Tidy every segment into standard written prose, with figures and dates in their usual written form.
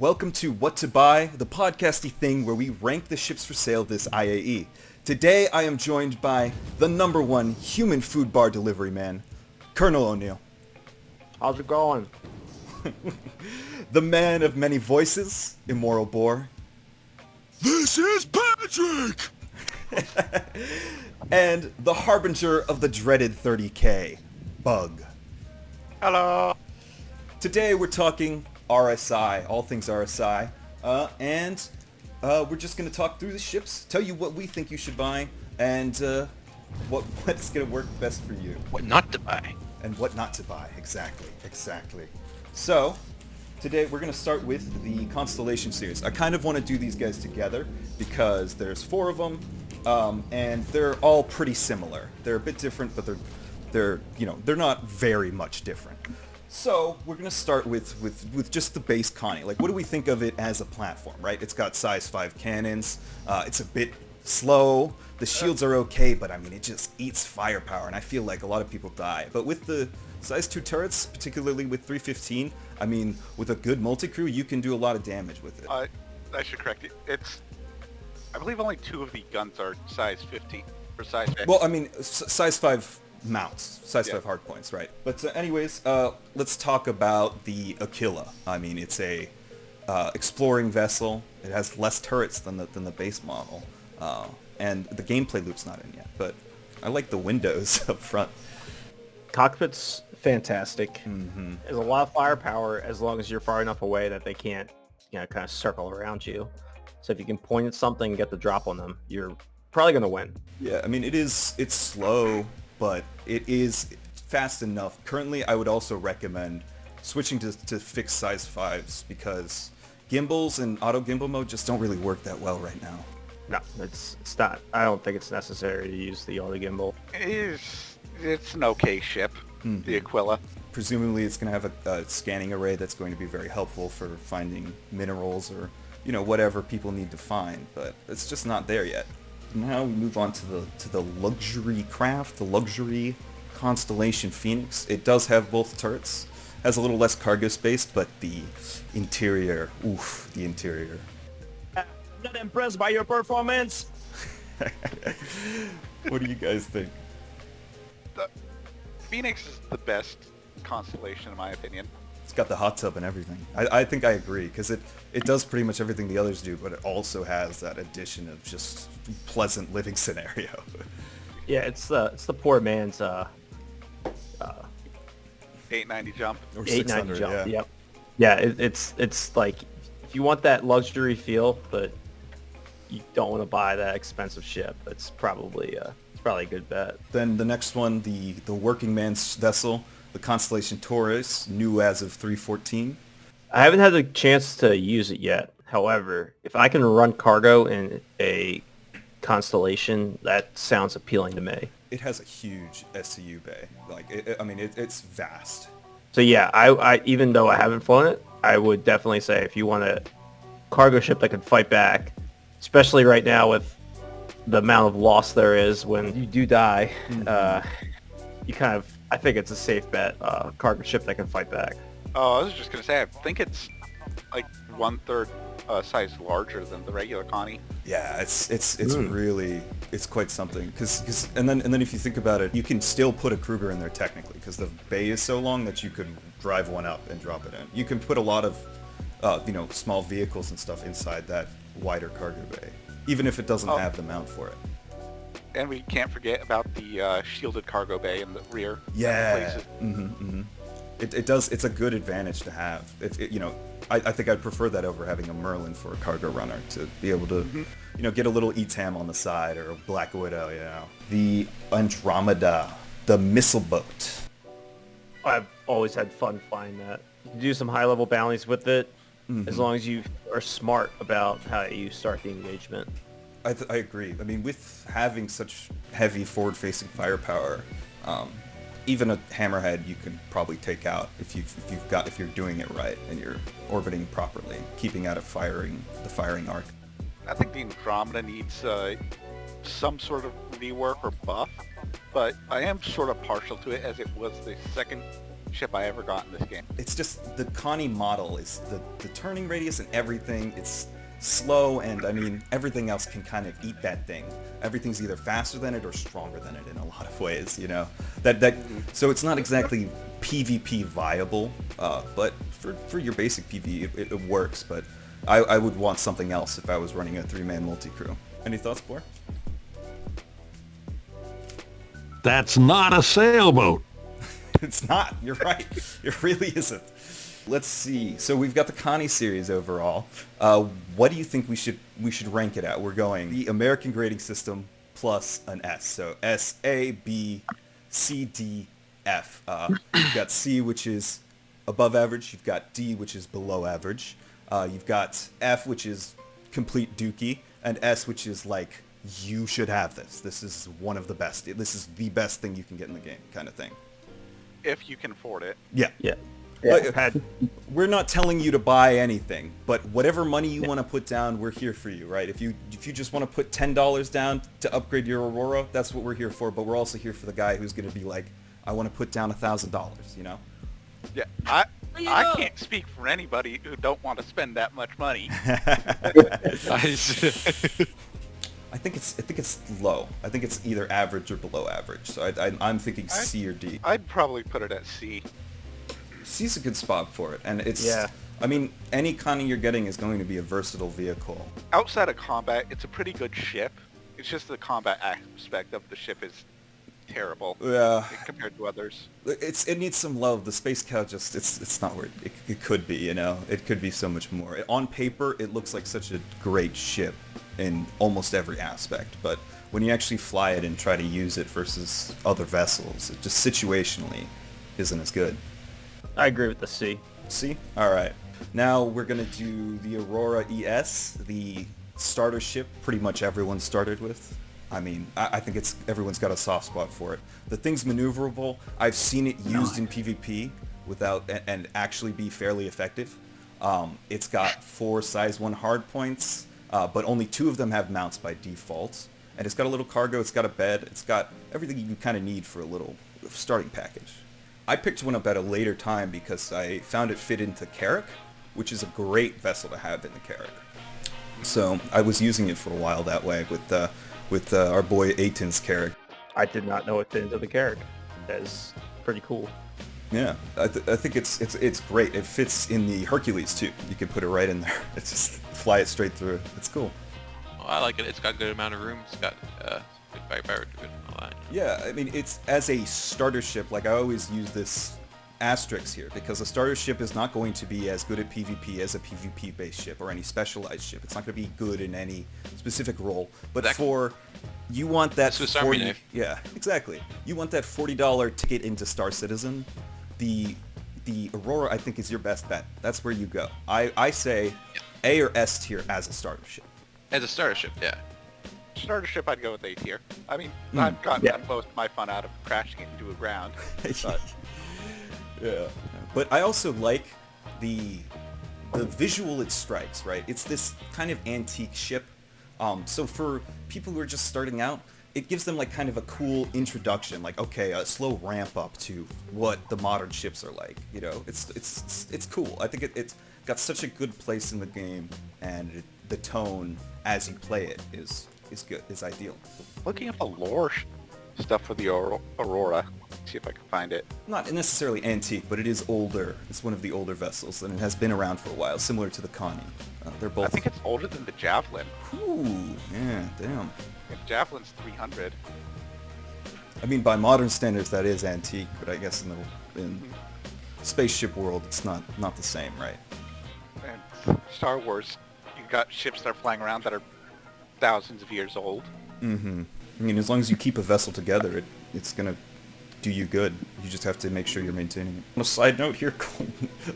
Welcome to What to Buy, the podcasty thing where we rank the ships for sale this IAE. Today I am joined by the #1 human food bar delivery man, Colonel O'Neill. How's it going? The man of many voices, Immoral Boar. This is Patrick! And the harbinger of the dreaded 30K, Bug. Hello. Today we're talking RSI, all things RSI, and we're just going to talk through the ships, tell you what we think you should buy, and what's going to work best for you. What not to buy. And what not to buy, exactly. So, today we're going to start with the Constellation Series. I kind of want to do these guys together because there's 4 of them, and they're all pretty similar. They're a bit different, but they're not very much different. So we're going to start with just the base Connie. Like, what do we think of it as a platform, right? It's got size 5 cannons. It's a bit slow. The shields are okay, but I mean, it just eats firepower, and I feel like a lot of people die. But with the size 2 turrets, particularly with 315, I mean, with a good multi-crew, you can do a lot of damage with it. I should correct it. I believe only 2 of the guns are size 50 or size 50. Well, I mean, size 5 mounts, size 5 hardpoints, right? But anyways, let's talk about the Aquila. I mean, it's a exploring vessel. It has less turrets than the base model, and the gameplay loop's not in yet. But I like the windows up front. Cockpit's fantastic. Mm-hmm. There's a lot of firepower as long as you're far enough away that they can't, kind of circle around you. So if you can point at something and get the drop on them, you're probably going to win. Yeah, I mean, it's slow, but it is fast enough. Currently, I would also recommend switching to fixed size 5s because gimbals and auto gimbal mode just don't really work that well right now. No, it's not. I don't think it's necessary to use the auto gimbal. It's an okay ship, the Aquila. Presumably, it's going to have a scanning array that's going to be very helpful for finding minerals or whatever people need to find, but it's just not there yet. Now we move on to the luxury craft, the luxury Constellation Phoenix. It does have both turrets, has a little less cargo space, but the interior, the interior. I'm not impressed by your performance. What do you guys think? The Phoenix is the best Constellation in my opinion. It's got the hot tub and everything. I think I agree, because it does pretty much everything the others do, but it also has that addition of just pleasant living scenario. Yeah, it's the poor man's 890 jump. Or 890 600, jump. yeah. Yep. Yeah, it's like if you want that luxury feel, but you don't want to buy that expensive ship, it's probably a good bet. Then the next one, the working man's vessel, the Constellation Taurus, new as of 314. I haven't had the chance to use it yet. However, if I can run cargo in a Constellation, that sounds appealing to me. It has a huge SCU bay. Like, it's vast. So yeah, I even though I haven't flown it, I would definitely say if you want a cargo ship that can fight back, especially right now with the amount of loss there is when you do die, I think it's a safe bet, cargo ship that can fight back. Oh, I was just going to say, I think it's like 1/3 size larger than the regular Connie. Yeah, it's really, it's quite something. And then if you think about it, you can still put a Kruger in there technically, because the bay is so long that you could drive one up and drop it in. You can put a lot of, small vehicles and stuff inside that wider cargo bay, even if it doesn't have the mount for it. And we can't forget about the shielded cargo bay in the rear. Yeah. It does. It's a good advantage to have. I think I'd prefer that over having a Merlin for a cargo runner to be able to, get a little ETAM on the side or a Black Widow. The Andromeda, the missile boat. I've always had fun flying that. You can do some high-level bounties with it, as long as you are smart about how you start the engagement. I agree. I mean, with having such heavy forward-facing firepower, even a hammerhead you can probably take out if you're doing it right and you're orbiting properly, keeping out of the firing arc. I think the Andromeda needs some sort of rework or buff, but I am sort of partial to it as it was the second ship I ever got in this game. It's just the Connie model is the turning radius and everything. It's slow, and I mean everything else can kind of eat that thing. Everything's either faster than it or stronger than it in a lot of ways, you know. So it's not exactly PvP viable, but for your basic PvE it works. But I would want something else if I was running a 3-man multi-crew. Any thoughts, Boar? That's not a sailboat. It's not. You're right. It really isn't. Let's see. So we've got the Connie series overall. What do you think we should rank it at? We're going the American grading system plus an S. So S, A, B, C, D, F. You've got C, which is above average. You've got D, which is below average. You've got F, which is complete dookie, and S, which is like, you should have this. This is one of the best. This is the best thing you can get in the game, kind of thing. If you can afford it. Yeah. Yeah. We're not telling you to buy anything, but whatever money you want to put down, we're here for you, right? If you just want to put $10 down to upgrade your Aurora, that's what we're here for. But we're also here for the guy who's going to be like, I want to put down $1,000, you know? Yeah, I can't speak for anybody who don't want to spend that much money. I think it's low. I think it's either average or below average. So I'm thinking C or D. I'd probably put it at C. C's a good spot for it, and it's. Yeah. I mean, any Connie you're getting is going to be a versatile vehicle. Outside of combat, it's a pretty good ship. It's just the combat aspect of the ship is terrible. Yeah. Compared to others. It needs some love. The Space Cow just it's not where it could be. You know, it could be so much more. On paper, it looks like such a great ship in almost every aspect, but when you actually fly it and try to use it versus other vessels, it just situationally isn't as good. I agree with the C. C? Alright. Now we're going to do the Aurora ES, the starter ship pretty much everyone started with. I mean, I think everyone's got a soft spot for it. The thing's maneuverable. I've seen it used in PvP and actually be fairly effective. It's got 4 size 1 hard points, but only 2 of them have mounts by default. And it's got a little cargo, it's got a bed, it's got everything you kind of need for a little starting package. I picked one up at a later time because I found it fit into Carrack, which is a great vessel to have in the Carrack. So I was using it for a while that way with our boy Aiton's Carrack. I did not know it fit into the Carrack. That is pretty cool. Yeah, I think it's great. It fits in the Hercules too. You can put it right in there. It's just fly it straight through. It's cool. Well, I like it. It's got a good amount of room. It's got good firepower to it and all that. Yeah, I mean, it's as a starter ship, like I always use this asterisk here, because a starter ship is not going to be as good at PvP as a PvP-based ship or any specialized ship. It's not going to be good in any specific role, but you want that Swiss Army knife. Yeah, exactly. You want that $40 ticket into Star Citizen. The Aurora, I think, is your best bet. That's where you go. I say A or S tier as a starter ship. As a starter ship, yeah. Starter ship, I'd go with A tier. I mean, I've gotten most of my fun out of crashing it into a ground. But... yeah. But I also like the visual it strikes, right? It's this kind of antique ship. So for people who are just starting out, it gives them like kind of a cool introduction, like, okay, a slow ramp up to what the modern ships are like. You know, it's cool. I think it's got such a good place in the game, and the tone as you play it is good, is ideal. Looking at the lore stuff for the Aurora, see if I can find it. Not necessarily antique, but it is older. It's one of the older vessels, and it has been around for a while, similar to the Connie. They're both. I think it's older than the Javelin. Ooh, yeah, damn. Yeah, Javelin's 300. I mean, by modern standards, that is antique, but I guess in spaceship world, it's not the same, right? And Star Wars, you got ships that are flying around that are thousands of years old. Mm-hmm. I mean, as long as you keep a vessel together, it's gonna do you good. You just have to make sure you're maintaining it. On a side note here,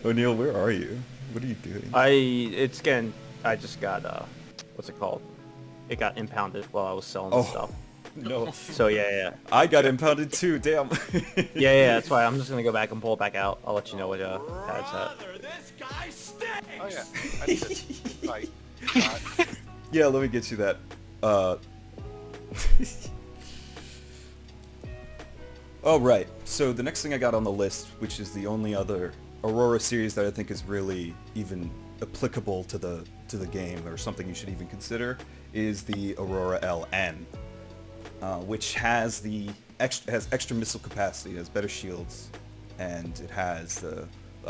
O'Neill, where are you? What are you doing? I just got what's it called? It got impounded while I was selling the stuff. No. So yeah. I got impounded too. Damn. yeah. That's why I'm just gonna go back and pull it back out. I'll let you know what pad's at. Oh yeah. I need to fight. Yeah, let me get you that. All right. So the next thing I got on the list, which is the only other Aurora series that I think is really even applicable to the game, or something you should even consider, is the Aurora Ln, which has extra missile capacity, it has better shields, and it has the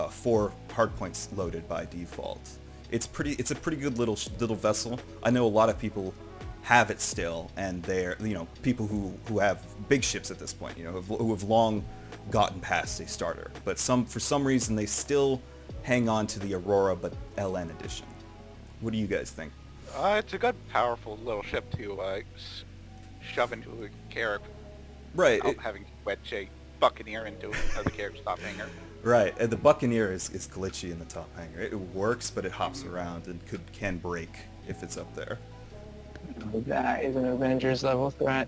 4 hardpoints loaded by default. It's a pretty good little vessel. I know a lot of people have it still, and they're, people who have big ships at this point, who have long gotten past a starter, but for some reason they still hang on to the Aurora but LN edition. What do you guys think? It's a good, powerful little ship to shove into a carrier. Right. Having to wedge a Buccaneer into the carriage top hanger. Right, and the Buccaneer is glitchy in the top hanger. It works, but it hops around and can break if it's up there. That is an Avengers level threat.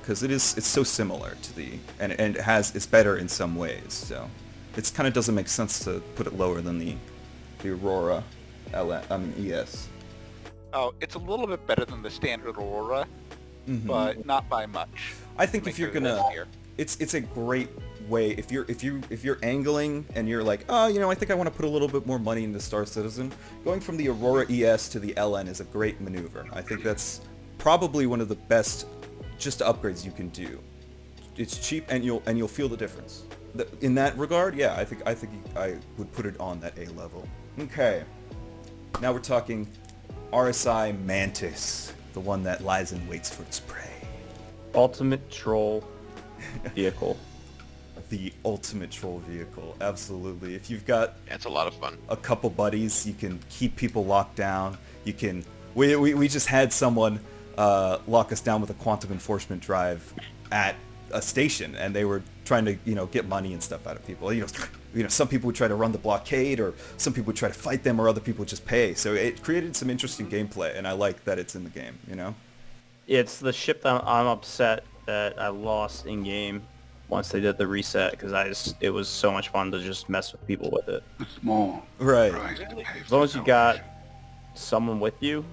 Because it's so similar to and it's better in some ways, so it kind of doesn't make sense to put it lower than the Aurora ES. Oh, it's a little bit better than the standard Aurora, but not by much. I think if you're gonna, it's a great way if you're angling and you're like, oh, I think I want to put a little bit more money into Star Citizen. Going from the Aurora ES to the LN is a great maneuver. I think that's probably one of the best just upgrades you can do. It's cheap and you'll feel the difference. In that regard, yeah, I think I would put it on that A level. Okay, now we're talking Rsi Mantis, the one that lies and waits for its prey. Ultimate troll vehicle. The ultimate troll vehicle, absolutely. If you've got It's a lot of fun. a couple buddies, you can keep people locked down. You can. We just had someone lock us down with a quantum enforcement drive at a station, and they were trying to get money and stuff out of people. Some people would try to run the blockade, or some people would try to fight them, or other people would just pay. So it created some interesting gameplay, and I like that it's in the game. It's the ship that I'm upset that I lost in game once they did the reset, because it was so much fun to just mess with people with it. Right. As long as you got someone with you,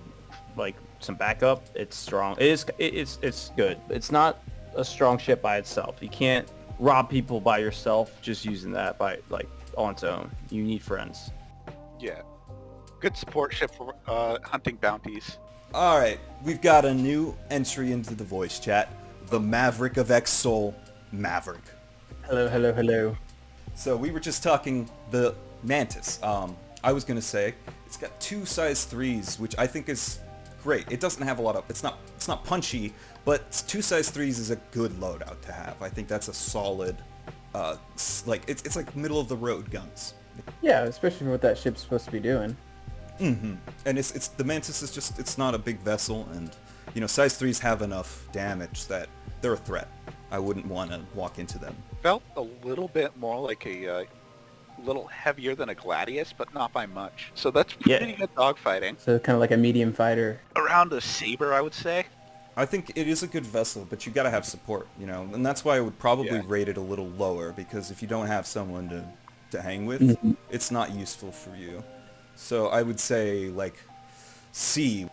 like some backup, it's strong. It's good. It's not a strong ship by itself. You can't rob people by yourself just using that on its own. You need friends. Yeah. Good support ship for hunting bounties. All right, we've got a new entry into the voice chat. The Maverick of X-Soul, Maverick. Hello, hello, hello. So we were just talking the Mantis. I was gonna say it's got 2 size 3s, which I think is great. It doesn't have a lot of. It's not punchy, but 2 size 3s is a good loadout to have. I think that's a solid, it's like middle of the road guns. Yeah, especially for what that ship's supposed to be doing. And it's the Mantis is just, it's not a big vessel, and size 3s have enough damage that they're a threat. I wouldn't want to walk into them. Felt a little bit more like a little heavier than a Gladius, but not by much. So that's pretty good dogfighting. So kind of like a medium fighter. Around a Saber, I would say. I think it is a good vessel, but you gotta have support, and that's why I would probably rate it a little lower, because if you don't have someone to hang with, it's not useful for you. So I would say like C.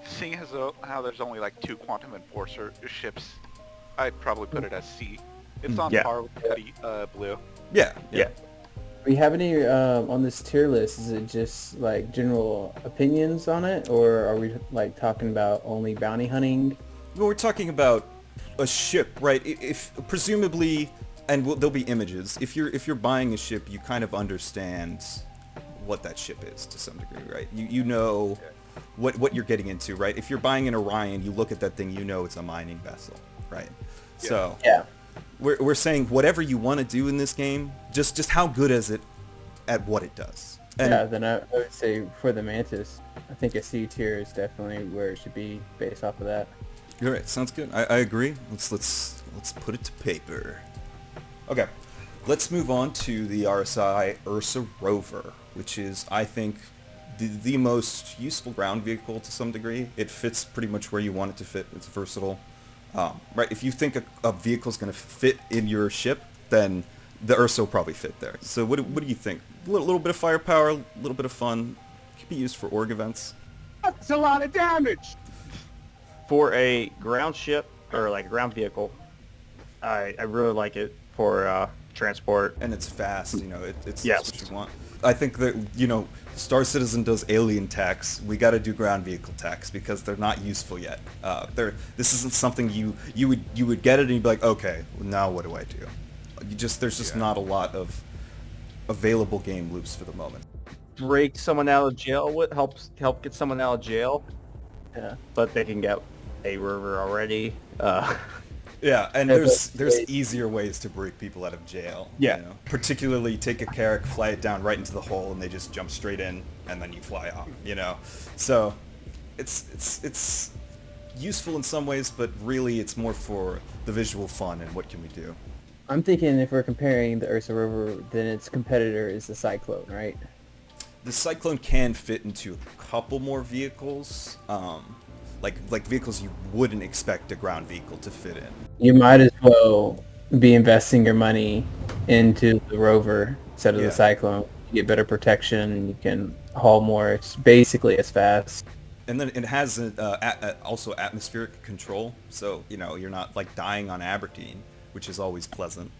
Seeing as how there's only like 2 Quantum Enforcer ships, I'd probably put it as C. It's on par with the Blue. Yeah. Do we have any on this tier list? Is it just like general opinions on it, or are we like talking about only bounty hunting? Well, we're talking about a ship, right? If presumably, and there'll be images. If you're buying a ship, you kind of understand what that ship is to some degree, right? You know what you're getting into, right? If you're buying an Orion, you look at that thing, it's a mining vessel, right? Yeah. So We're saying whatever you want to do in this game, just how good is it at what it does. And then I would say for the Mantis, I think a C tier is definitely where it should be based off of that. You're right. Sounds good. I agree. Let's put it to paper. Okay, let's move on to the Rsi Ursa Rover, which is, I think, the most useful ground vehicle to some degree. It fits pretty much where you want it to fit. It's versatile. Right, if you think a vehicle's going to fit in your ship, then the Ursa will probably fit there. So what do you think? A little bit of firepower, a little bit of fun. Could be used for org events. That's a lot of damage! For a ground ship, or like a ground vehicle, I really like it for transport. And it's fast, you know, it's Yes. what you want. I think that, you know, Star Citizen does alien tax. We got to do ground vehicle tax because they're not useful yet. This isn't something you would get it and you'd be like, okay, now what do I do? There's just not a lot of available game loops for the moment. Break someone out of jail with help get someone out of jail. Yeah, but they can get a rover already. Yeah, and Yeah, there's easier ways to break people out of jail. Yeah. You know? Particularly take a carrack, fly it down right into the hole, and they just jump straight in, and then you fly off. You know, so it's useful in some ways, but really it's more for the visual fun and what can we do. I'm thinking if we're comparing the Ursa Rover, then its competitor is the Cyclone, right? The Cyclone can fit into a couple more vehicles, like vehicles you wouldn't expect a ground vehicle to fit in. You might as well be investing your money into the Rover instead of Yeah. the Cyclone. You get better protection. You can haul more. It's basically as fast. And then it has also atmospheric control, so you know you're not like dying on Aberdeen, which is always pleasant.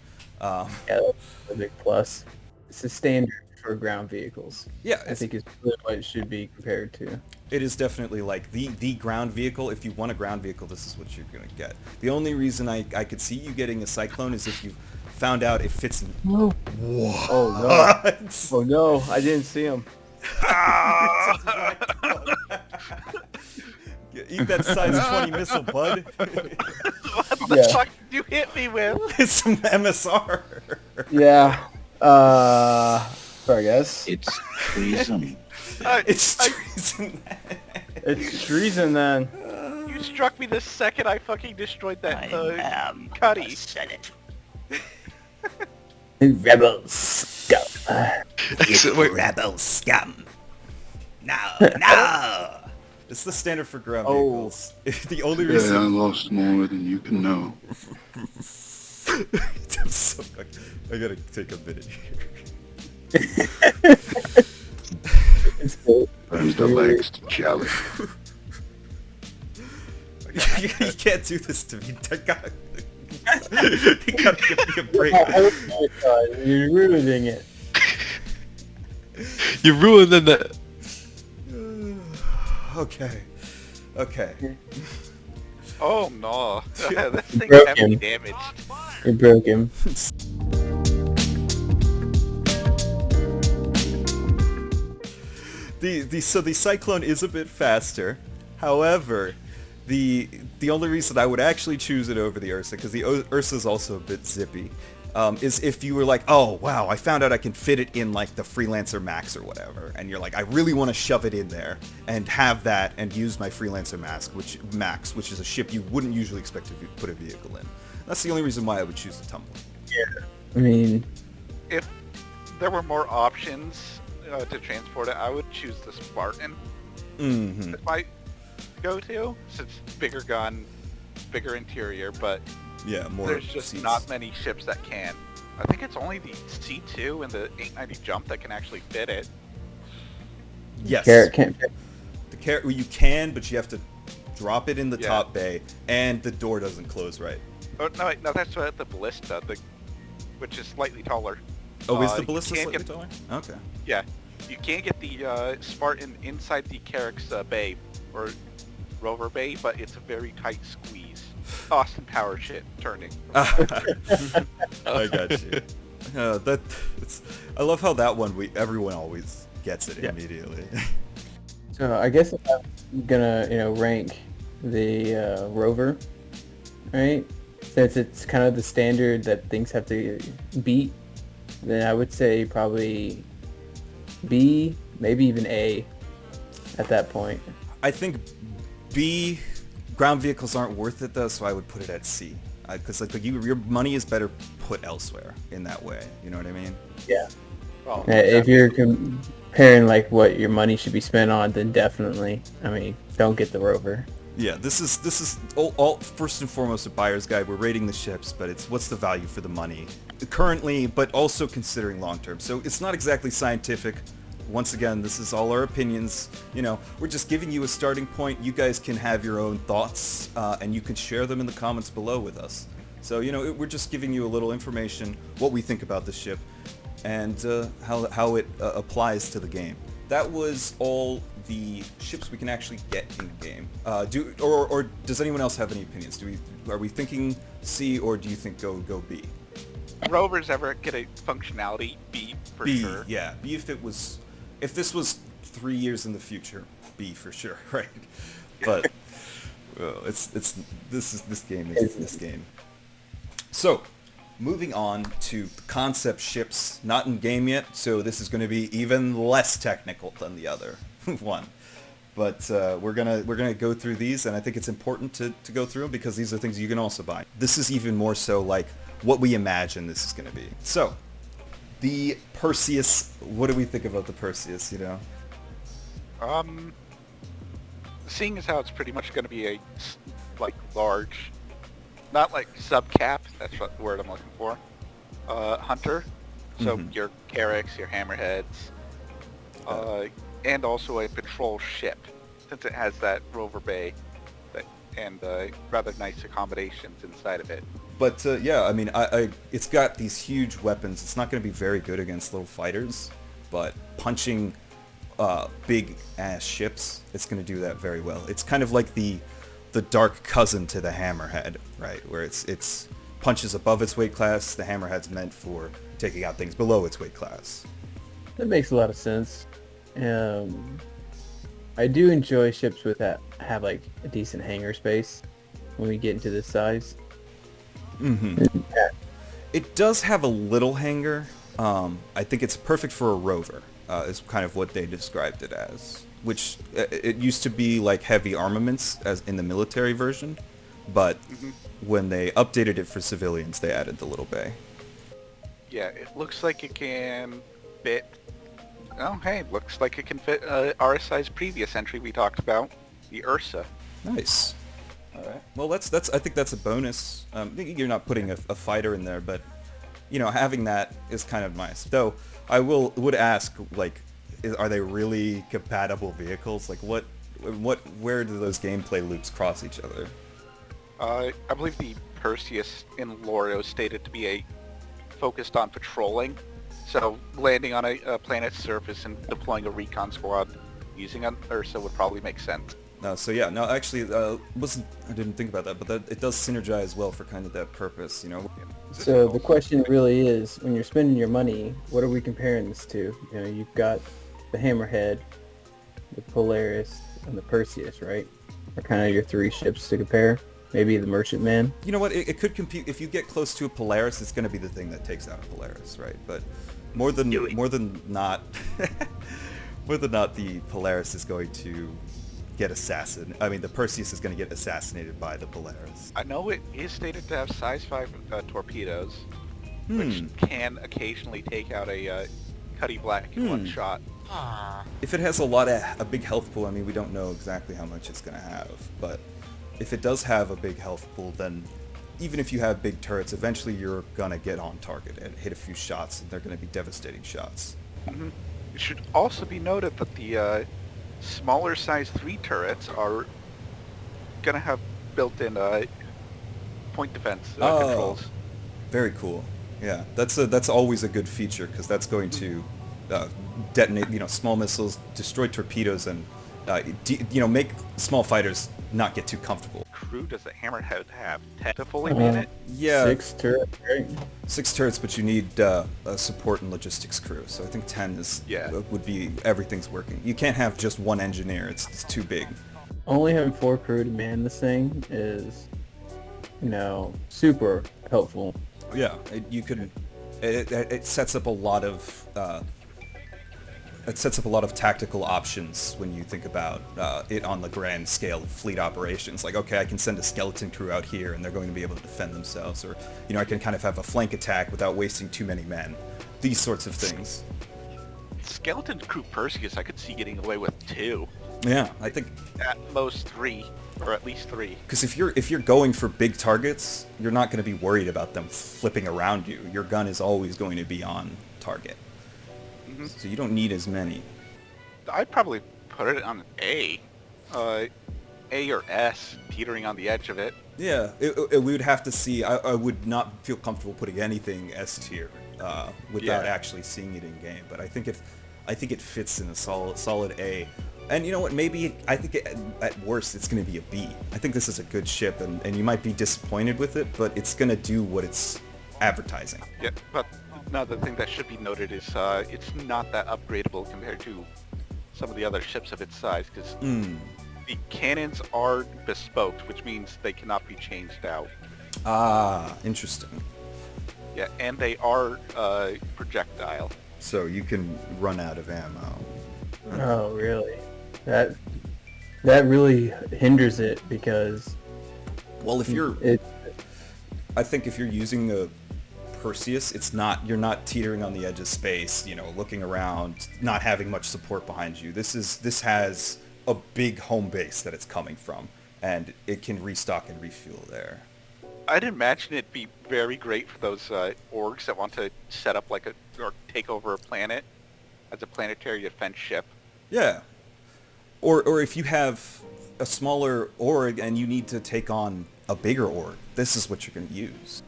Yeah, that's a big plus. It's a standard for ground vehicles. Yeah, I think it's really what it should be compared to. it is definitely like the ground vehicle. If you want a ground vehicle, this is what you're gonna get. The only reason I could see you getting a Cyclone is if you found out it fits in. Oh no! What? Oh no! I didn't see him. Yeah, eat that size 20 missile, bud. What the Yeah. fuck did you hit me with? It's some MSR. Yeah. Sorry, guys. It's treason. It's treason. It's treason then. You struck me the second I fucking destroyed that am Cuddy. Senate. Rebels. Go. Rebel scum. No. It's the standard for ground vehicles. The only Yeah, I reason. lost more than you can know. I'm so fucking- I gotta take a minute here. It's cool. Times the legs to challenge. You can't do this to me. You gotta give me a break. Oh my god, you're ruining it. You ruined the. Okay. Oh no. This thing's Broken. heavily damaged. You broke him. So the Cyclone is a bit faster. However, the only reason I would actually choose it over the Ursa, because the Ursa is also a bit zippy, is if you were like, oh wow, I found out I can fit it in like the Freelancer Max or whatever, and you're like, I really want to shove it in there and have that and use my Freelancer Max, which is a ship you wouldn't usually expect to put a vehicle in. That's the only reason why I would choose the Tumbler. Yeah. I mean, If there were more options to transport it, I would choose the Spartan. Mm-hmm. It's my go-to, since bigger gun, bigger interior, but Yeah, more there's just seats. not many ships that can. I think it's only the C2 and the 890 Jump that can actually fit it. Yes. Carrot can't fit. The carrot, well, you can, but you have to drop it in the Yeah. top bay, and the door doesn't close right. Oh no, wait, no, that's the Ballista, which is slightly taller. Oh, is the You ballista can't slightly get- taller? Okay. Yeah, you can get the Spartan inside the Carrack's bay or Rover bay, but it's a very tight squeeze. Austin Power shit turning. I got you. I love how that one everyone always gets it immediately. So I guess if I'm gonna, rank the Rover, right? Since it's kind of the standard that things have to beat, then I would say probably B, maybe even A at that point. I think B, ground vehicles aren't worth it though, so I would put it at C. Because your money is better put elsewhere in that way. You know what I mean? Yeah. Well, If you're comparing like what your money should be spent on, then definitely, don't get the Rover. Yeah, this is all first and foremost a buyer's guide. We're rating the ships, but it's what's the value for the money currently, but also considering long term. So it's not exactly scientific. Once again, this is all our opinions. We're just giving you a starting point. You guys can have your own thoughts, and you can share them in the comments below with us. So, you know, we're just giving you a little information, what we think about the ship, and how it applies to the game. That was all the ships we can actually get in the game. Or does anyone else have any opinions? Are we thinking C, or do you think go B? Rovers ever get a functionality? B for B, sure. yeah. B if this was 3 years in the future, B for sure, right? But well, this game. So, moving on to concept ships, not in game yet, so this is going to be even less technical than the other one. But we're gonna go through these, and I think it's important to go through them because these are things you can also buy. This is even more so like what we imagine this is going to be. So, the Perseus. What do we think about the Perseus? You know. Seeing as how it's pretty much going to be a large, not like subcap. That's what the word I'm looking for. Hunter. So your Carracks, your Hammerheads, and also a patrol ship, since it has that rover bay, and rather nice accommodations inside of it. But yeah, I mean, it's got these huge weapons. It's not going to be very good against little fighters, but punching big ass ships, it's going to do that very well. It's kind of like the dark cousin to the Hammerhead, right? Where it's punches above its weight class. The Hammerhead's meant for taking out things below its weight class. That makes a lot of sense. I do enjoy ships with that have like a decent hangar space when we get into this size. It does have a little hangar. I think it's perfect for a rover, is kind of what they described it as. Which, it used to be like heavy armaments as in the military version, but when they updated it for civilians, they added the little bay. Yeah, it looks like it can fit... Oh, hey, looks like it can fit RSI's previous entry we talked about, the Ursa. Nice. All right. Well, I think that's a bonus. You're not putting a fighter in there, but you know, having that is kind of nice. Though I would ask, like, are they really compatible vehicles? Like, where do those gameplay loops cross each other? I believe the Perseus in Loro stated to be focused on patrolling, so landing on a planet's surface and deploying a recon squad using an Ursa would probably make sense. No, so yeah, no, actually, I didn't think about that, but it does synergize well for kind of that purpose, you know. So the question really is, when you're spending your money, what are we comparing this to? You know, you've got the Hammerhead, the Polaris, and the Perseus, right? Are kind of your three ships to compare. Maybe the Merchantman. You know what? It could compete. If you get close to a Polaris, it's going to be the thing that takes out a Polaris, right? But more than not, the Polaris is going to get the Perseus is going to get assassinated by the Polaris. I know it is stated to have size 5 torpedoes, which can occasionally take out a Cuddy Black in one shot. If it has a big health pool, I mean, we don't know exactly how much it's going to have, but if it does have a big health pool, then even if you have big turrets, eventually you're going to get on target and hit a few shots, and they're going to be devastating shots. It should also be noted that the smaller size 3 turrets are going to have built-in point defense controls. Very cool. Yeah, that's always a good feature, because that's going to detonate, small missiles, destroy torpedoes, and make small fighters not get too comfortable. Crew, does the Hammerhead have 10 to fully man it? Yeah, 6 turrets, right? 6 turrets, but you need a support and logistics crew. So I think 10 would be everything's working. You can't have just one engineer; it's too big. Only having 4 crew to man this thing is, super helpful. Yeah, it sets up a lot of tactical options when you think about it on the grand scale of fleet operations. Like, okay, I can send a skeleton crew out here and they're going to be able to defend themselves, or I can kind of have a flank attack without wasting too many men. These sorts of things. Skeleton crew Perseus, I could see getting away with 2. Yeah, I think at most 3, or at least 3. Because if you're going for big targets, you're not going to be worried about them flipping around you. Your gun is always going to be on target. So you don't need as many. I'd probably put it on A. A or S, teetering on the edge of it. Yeah, we would have to see. I would not feel comfortable putting anything S tier without actually seeing it in game. But I think it fits in a solid A. And you know what? Maybe I think at worst it's going to be a B. I think this is a good ship, and you might be disappointed with it, but it's going to do what it's advertising. Yeah, but another thing that should be noted is it's not that upgradable compared to some of the other ships of its size, because the cannons are bespoke, which means they cannot be changed out. Ah, interesting. Yeah, and they are projectile. So you can run out of ammo. Oh, really? That really hinders it because... Well, if you're... I think if you're using a Perseus, you're not teetering on the edge of space, looking around, not having much support behind you. This has a big home base that it's coming from, and it can restock and refuel there. I'd imagine it'd be very great for those orgs that want to set up or take over a planet as a planetary defense ship. Yeah. Or if you have a smaller org and you need to take on a bigger org, this is what you're going to use.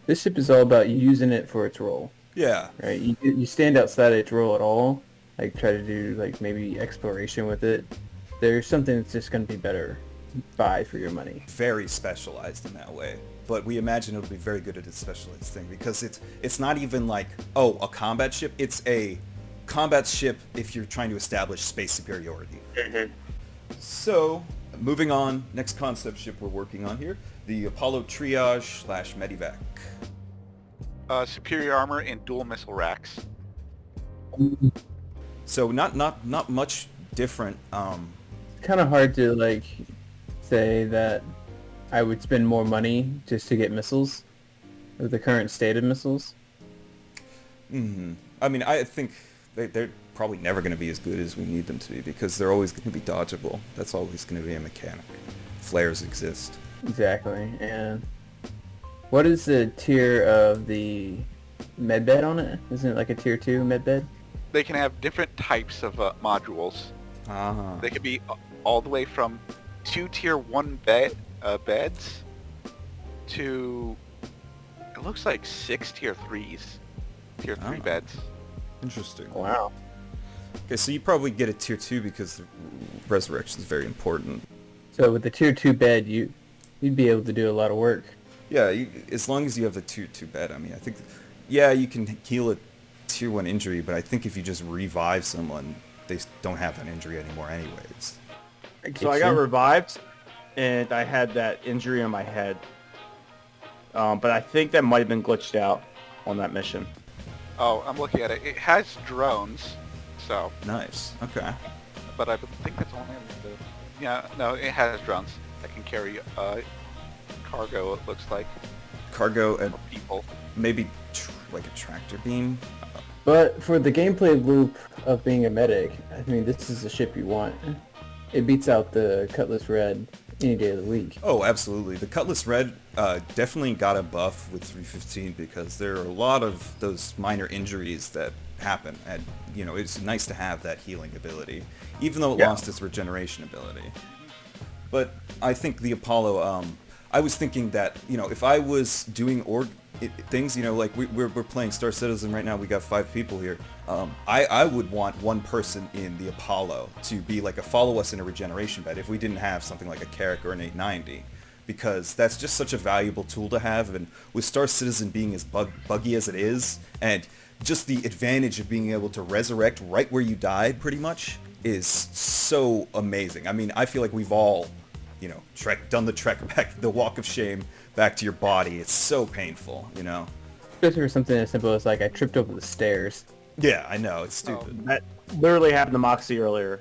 This ship is all about using it for its role. Yeah. Right? You stand outside its role at all, try to do maybe exploration with it. There's something that's just going to be better buy for your money. Very specialized in that way. But we imagine it'll be very good at its specialized thing, because it's not even a combat ship. It's a combat ship if you're trying to establish space superiority. So, moving on, next concept ship we're working on here, the Apollo Triage/Medivac. Superior armor and dual missile racks. So not much different. Kind of hard to say that I would spend more money just to get missiles with the current state of missiles. I mean, I think they're probably never going to be as good as we need them to be, because they're always going to be dodgeable. That's always going to be a mechanic. Flares exist. Exactly. And what is the tier of the medbed on it? Isn't it a tier 2 medbed? They can have different types of modules. They could be all the way from 2 tier 1 beds to, it looks like 6 tier 3s. Tier 3 beds. Interesting. Wow. Okay, so you probably get a tier 2 because the resurrection is very important. So with the tier 2 bed, you'd be able to do a lot of work. Yeah, as long as you have the tier 2 bed. I mean, I think, you can heal a tier 1 injury, but I think if you just revive someone, they don't have an injury anymore anyways. So I got revived, and I had that injury on my head. But I think that might have been glitched out on that mission. Oh, I'm looking at it. It has drones, so... Nice. Okay. But I think that's only... Yeah, no, it has drones that can carry cargo, it looks like. Cargo and people. Maybe a tractor beam? But for the gameplay loop of being a medic, I mean, this is the ship you want. It beats out the Cutlass Red any day of the week. Oh, absolutely. The Cutlass Red definitely got a buff with 315, because there are a lot of those minor injuries that happen, and it's nice to have that healing ability, even though it lost its regeneration ability. But I think the Apollo, I was thinking that, if I was doing things, we're playing Star Citizen right now, we got 5 people here, I would want one person in the Apollo to be a follow us in a regeneration bed if we didn't have something like a Carrack or an 890, because that's just such a valuable tool to have. And with Star Citizen being as buggy as it is, and just the advantage of being able to resurrect right where you died pretty much is so amazing. I mean, I feel like we've all done the trek back, the walk of shame back to your body. It's so painful, Especially for something as simple as I tripped over the stairs. Yeah, I know, it's stupid. That literally happened to Moxie earlier.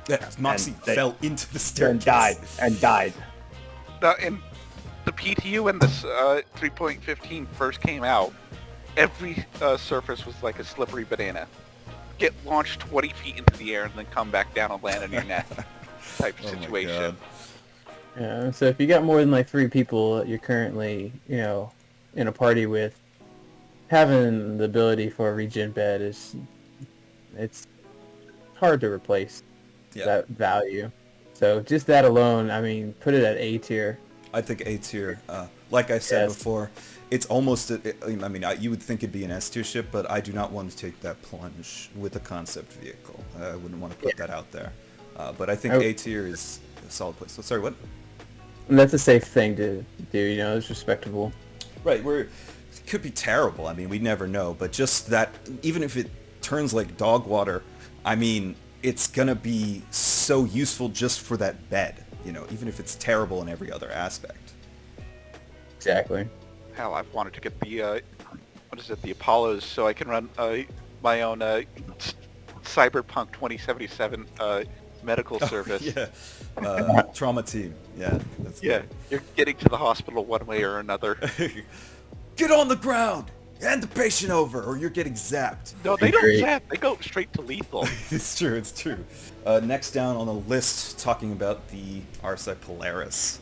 Yeah, Moxie fell into the staircase. And died. And the PTU when this 3.15 first came out, every surface was like a slippery banana. Get launched 20 feet into the air and then come back down and land on your neck type of situation. Yeah, so if you got more than 3 people that you're currently, in a party with, having the ability for a regen bed it's hard to replace that value. So just that alone, I mean, put it at A tier. I think A tier. Like I said Yes. before, it's almost. I mean, you would think it'd be an S tier ship, but I do not want to take that plunge with a concept vehicle. I wouldn't want to put that out there. But I think A tier is a solid place. So sorry, what? And that's a safe thing to do. You know, it's respectable. Right, it could be terrible. I mean, we never know. But just that, even if it turns like dog water, I mean, it's gonna be so useful just for that bed. You know, even if it's terrible in every other aspect. Exactly. Hell, I've wanted to get the, the Apollos, so I can run my own Cyberpunk 2077 medical service. Yeah, trauma team. Yeah, that's Yeah, good. you're getting to the hospital one way or another. Get on the ground! Hand the patient over, or you're getting zapped. No, they don't Great. zap. They go straight to lethal. It's true, it's true. Next down on the list, talking about the Rsi Polaris.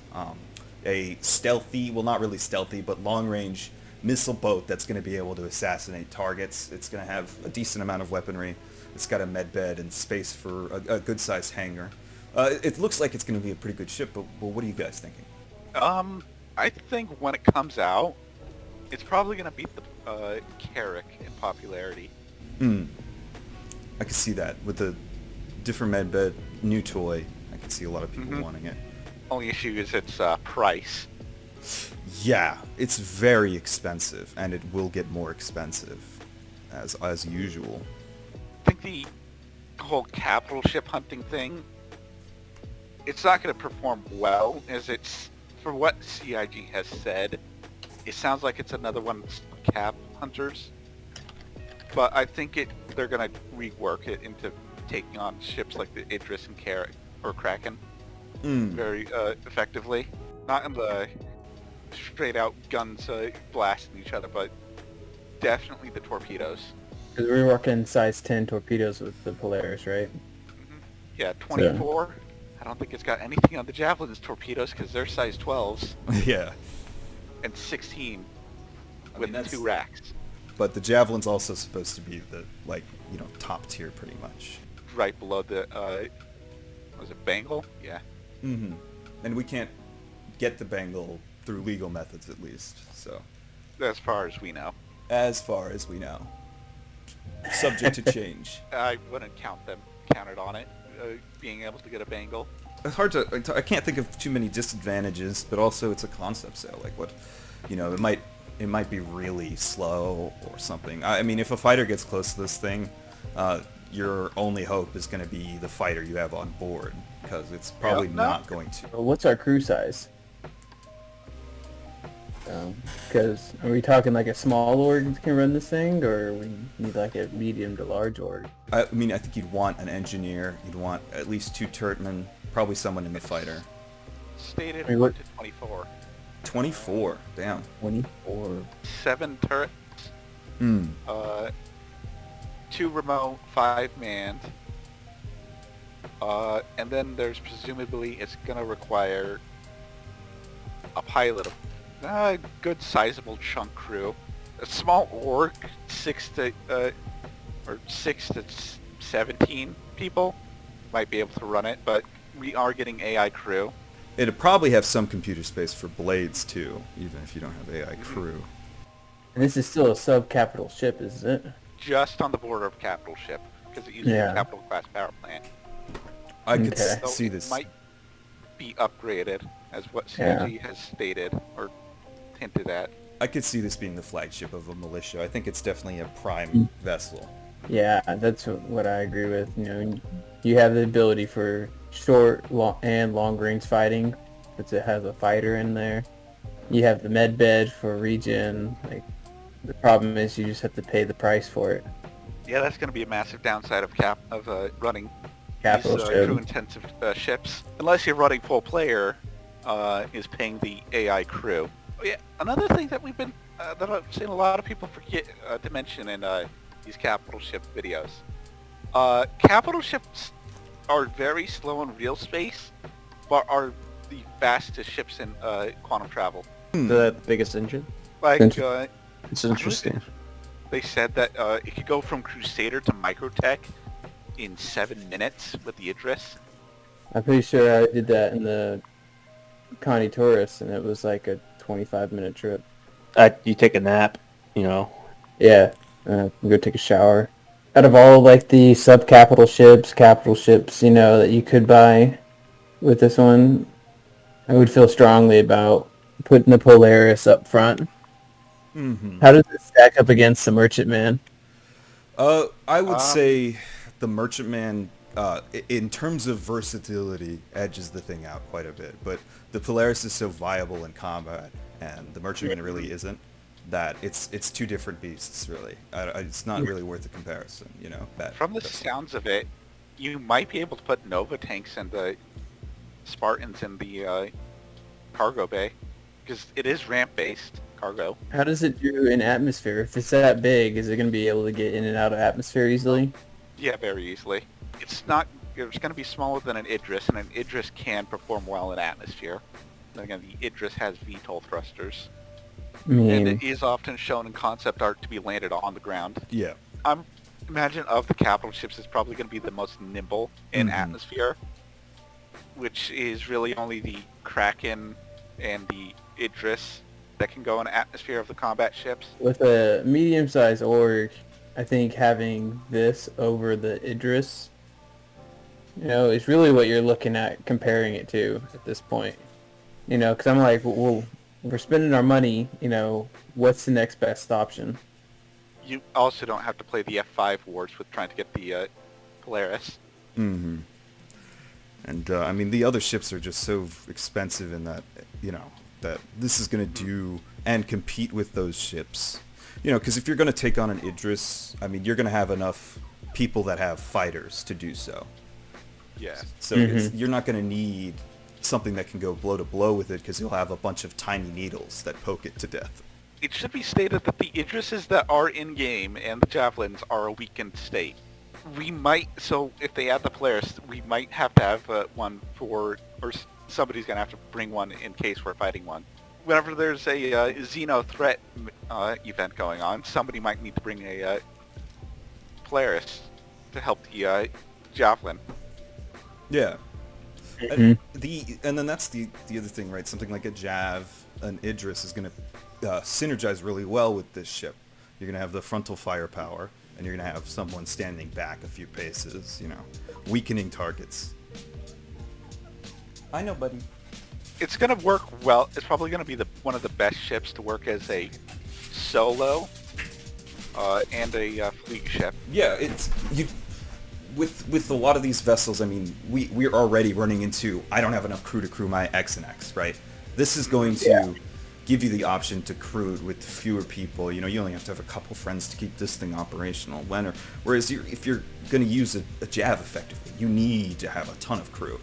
A stealthy, well not really stealthy, but long-range missile boat that's going to be able to assassinate targets. It's going to have a decent amount of weaponry. It's got a med bed and space for a good-sized hangar. It looks like it's going to be a pretty good ship, but what are you guys thinking? I think when it comes out, it's probably going to beat the Carrack in popularity. I can see that. With the different med bed, new toy, I can see a lot of people wanting it. Only issue is its price. Yeah, it's very expensive, and it will get more expensive, as usual. I think the whole capital ship hunting thing, it's not going to perform well, as it's, for what CIG has said, it sounds like it's another one of the cap hunters. But I think they're going to rework it into taking on ships like the Idris and Carrack, or Kraken, very effectively. Not in the straight out guns blasting each other, but definitely the torpedoes. Because we're working size 10 torpedoes with the Polaris, right? Yeah, 24. I don't think it's got anything on the Javelin's torpedoes because they're size 12s. Yeah. And 16 I with mean, that's- 2 racks. But the Javelin's also supposed to be the, top tier pretty much. Right below the, was it Bengal? Yeah. Mm-hmm. And we can't get the Bengal through legal methods, at least, so. As far as we know. As far as we know. Subject to change. I wouldn't count it on it, being able to get a Bengal. It's hard to, I can't think of too many disadvantages, but also it's a concept sale. Like what, it might be really slow or something. I mean, if a fighter gets close to this thing, your only hope is going to be the fighter you have on board, because it's probably not going to. Well, what's our crew size? Because are we talking like a small org can run this thing, or we need like a medium to large org? I mean, I think you'd want an engineer, you'd want at least 2 turretmen, probably someone in the fighter. Stated Wait, 1 what- to 24. 24, damn. 24. 7 turrets. 2 remote, 5 manned. And then there's presumably it's gonna require a pilot, a good sizable chunk crew, a small org, 6 to 17 people might be able to run it, but we are getting AI crew. It'd probably have some computer space for blades too, even if you don't have AI crew. And this is still a sub-capital ship, isn't it? Just on the border of capital ship, because it uses Yeah. a capital class power plant. I could Okay. So see it this. might be upgraded, as what CG has stated, or hinted at. I could see this being the flagship of a militia. I think it's definitely a prime vessel. Yeah, that's what I agree with. You know, you have the ability for short and long-range fighting, but it has a fighter in there. You have the med bed for regen. Like, the problem is you just have to pay the price for it. Yeah, that's going to be a massive downside of running Capital these ship. crew-intensive ships. Unless you're running full player, is paying the AI crew. Oh, yeah, another thing that we've been that I've seen a lot of people forget to mention in these capital ship videos. Capital ships are very slow in real space, but are the fastest ships in quantum travel. The biggest engine. Like, It's interesting. they said that it could go from Crusader to Microtech in 7 minutes with the Idris. I'm pretty sure I did that in the Connie Taurus, and it was like a 25-minute trip. You take a nap, you know. Yeah, go take a shower. Out of all like the sub-capital ships, capital ships, that you could buy with this one, I would feel strongly about putting the Polaris up front. Mm-hmm. How does it stack up against the Merchantman? I would say the Merchantman, in terms of versatility, edges the thing out quite a bit. But the Polaris is so viable in combat, and the Merchantman really isn't, that it's two different beasts, really. It's not really worth the comparison, From the sounds of it, you might be able to put Nova tanks and the Spartans in the cargo bay, because it is ramp-based cargo. How does it do in atmosphere? If it's that big, is it going to be able to get in and out of atmosphere easily? Yeah, very easily. It's going to be smaller than an Idris, and an Idris can perform well in atmosphere. Then again, the Idris has VTOL thrusters. And it is often shown in concept art to be landed on the ground. Yeah. Imagine of the capital ships, it's probably going to be the most nimble in atmosphere, which is really only the Kraken and the Idris that can go in atmosphere of the combat ships. With a medium-sized org, I think having this over the Idris, is really what you're looking at comparing it to at this point. Because I'm like, well, we're spending our money, what's the next best option? You also don't have to play the F5 wars with trying to get the Polaris. Mm-hmm. And, the other ships are just so expensive in that, that this is going to do and compete with those ships. Because if you're going to take on an Idris, you're going to have enough people that have fighters to do so. Yeah. So you're not going to need something that can go blow to blow with it, because you'll have a bunch of tiny needles that poke it to death. It should be stated that the Idrises that are in-game and the Javelins are a weakened state. So if they add the Polaris, we might have to have one or somebody's going to have to bring one in case we're fighting one. Whenever there's a Xeno threat event going on, somebody might need to bring a Polaris to help the Javelin. Yeah. And then that's the other thing, right? Something like a Jav, an Idris is going to synergize really well with this ship. You're going to have the frontal firepower, and you're going to have someone standing back a few paces, weakening targets. I know, buddy. It's going to work well. It's probably going to be one of the best ships to work as a solo and a fleet ship. Yeah, with a lot of these vessels, we're already running into, I don't have enough crew to crew my X and X, right? This is going to give you the option to crew it with fewer people. You only have to have a couple friends to keep this thing operational. Whereas if you're going to use a Jav effectively, you need to have a ton of crew.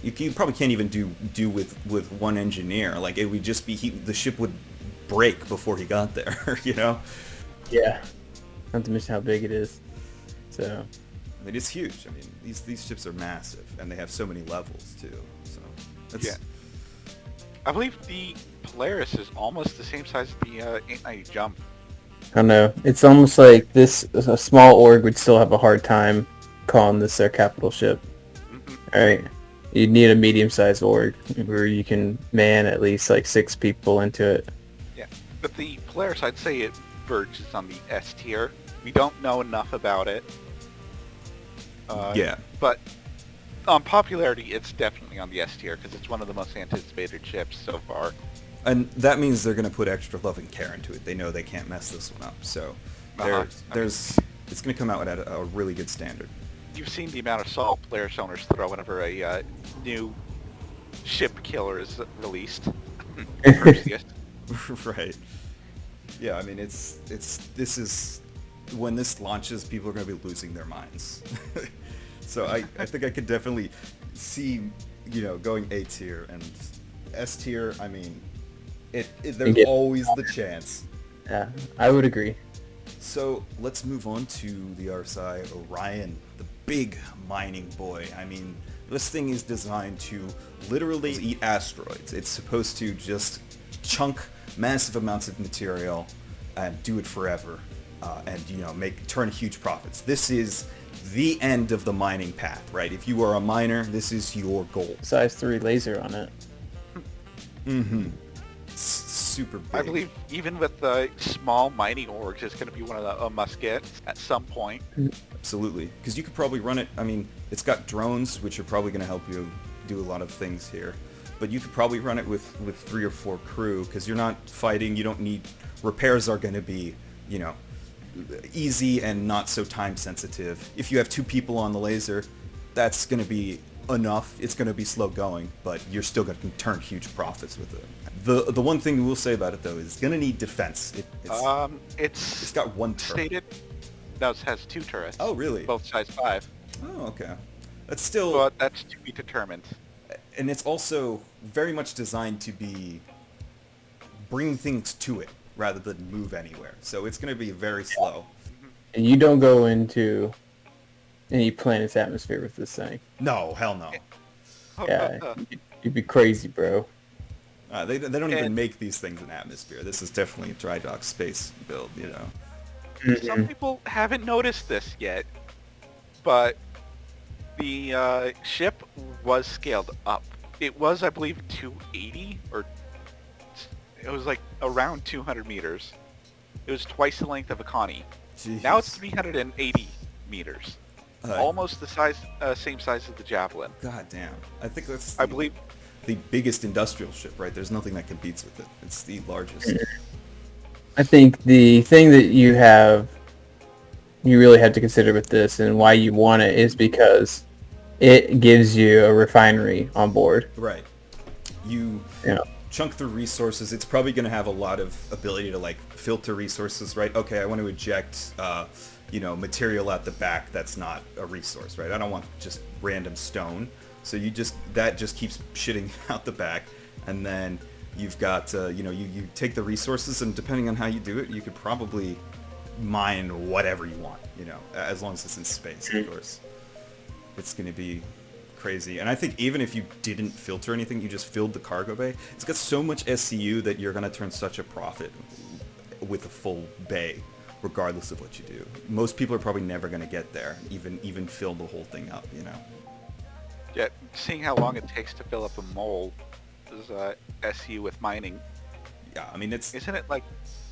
You probably can't even do with one engineer. Like, it would just be the ship would break before he got there. Yeah. Not to mention how big it is. So it is huge. These ships are massive, and they have so many levels too. So yeah. I believe the Polaris is almost the same size as the 890 Jump. I don't know. It's almost like a small org would still have a hard time calling this their capital ship. Alright. You'd need a medium-sized org where you can man at least like 6 people into it. Yeah. But the Polaris, I'd say it verges on the S tier. We don't know enough about it. Yeah. But on popularity, it's definitely on the S tier because it's one of the most anticipated ships so far. And that means they're going to put extra love and care into it. They know they can't mess this one up. So it's going to come out at a really good standard. You've seen the amount of salt Polaris owners throw whenever a new ship killer is released. Right. Yeah, this is when this launches, people are going to be losing their minds. So I think I could definitely see, going A tier, and S tier, there's always the chance. Yeah, I would agree. So let's move on to the Rsi Orion, the big mining boy. This thing is designed to literally eat asteroids. It's supposed to just chunk massive amounts of material and do it forever, and turn huge profits. This is the end of the mining path, right? If you are a miner, this is your goal. Size 3 laser on it. Mm-hmm. Super big. I believe even with the small mining orgs, it's going to be one of the must-gets at some point. Absolutely, because you could probably run it. I mean, it's got drones, which are probably going to help you do a lot of things here. But you could probably run it with 3 or 4 crew, because you're not fighting. You don't need repairs. Are going to be, you know, easy and not so time sensitive. If you have 2 people on the laser, that's going to be enough. It's going to be slow going, but you're still going to turn huge profits with it. The one thing we'll say about it though is it's going to need defense. It's got 1 turret. Stated. No, it has 2 turrets. Oh really? Both size 5. Oh okay. That's still. But that's to be determined. And it's also very much designed to bring things to it rather than move anywhere. So it's going to be very slow. And you don't go into any planet's atmosphere with this thing. No, hell no. Yeah, you'd be crazy, bro. They don't even make these things in atmosphere. This is definitely a dry dock space build, you know. Some people haven't noticed this yet, but the ship was scaled up. It was, I believe, 280, or it was like around 200 meters. It was twice the length of a Connie. Jeez. Now it's 380 meters. Almost the size, same size as the Javelin. God damn. I think that's, I believe, the biggest industrial ship, right? There's nothing that competes with it. It's the largest. I think the thing that you really have to consider with this and why you want it is because it gives you a refinery on board. Right. You chunk through resources. It's probably going to have a lot of ability to like filter resources, right? Okay, I want to eject, material out the back that's not a resource, right? I don't want just random stone. So that just keeps shitting out the back, and then you've got, you take the resources, and depending on how you do it, you could probably mine whatever you want, as long as it's in space, of course. It's going to be crazy. And I think even if you didn't filter anything, you just filled the cargo bay, it's got so much SCU that you're going to turn such a profit with a full bay, regardless of what you do. Most people are probably never going to get there, even fill the whole thing up, Yeah, seeing how long it takes to fill up a mole is SU with mining. Yeah, I mean Isn't it like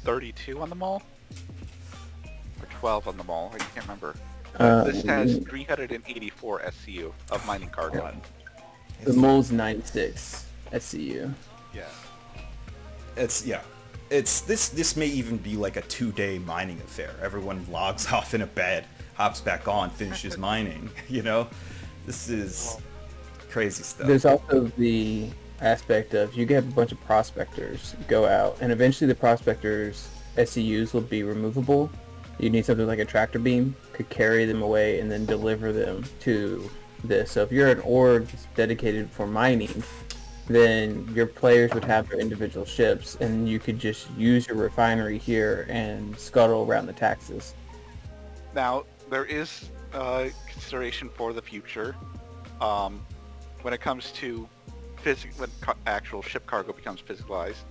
32 on the mole? Or 12 on the mole? I can't remember. This has 384 SCU of mining cargo. The mole's 96 SCU. Yeah. This may even be like a 2-day mining affair. Everyone logs off in a bed, hops back on, finishes mining, This is crazy stuff. There's also the aspect of you have a bunch of prospectors go out, and eventually the prospectors' SCUs will be removable. You need something like a tractor beam, could carry them away and then deliver them to this. So if you're an org that's dedicated for mining, then your players would have their individual ships, and you could just use your refinery here and scuttle around the taxes. Now, there is consideration for the future. When it comes to when actual ship cargo becomes physicalized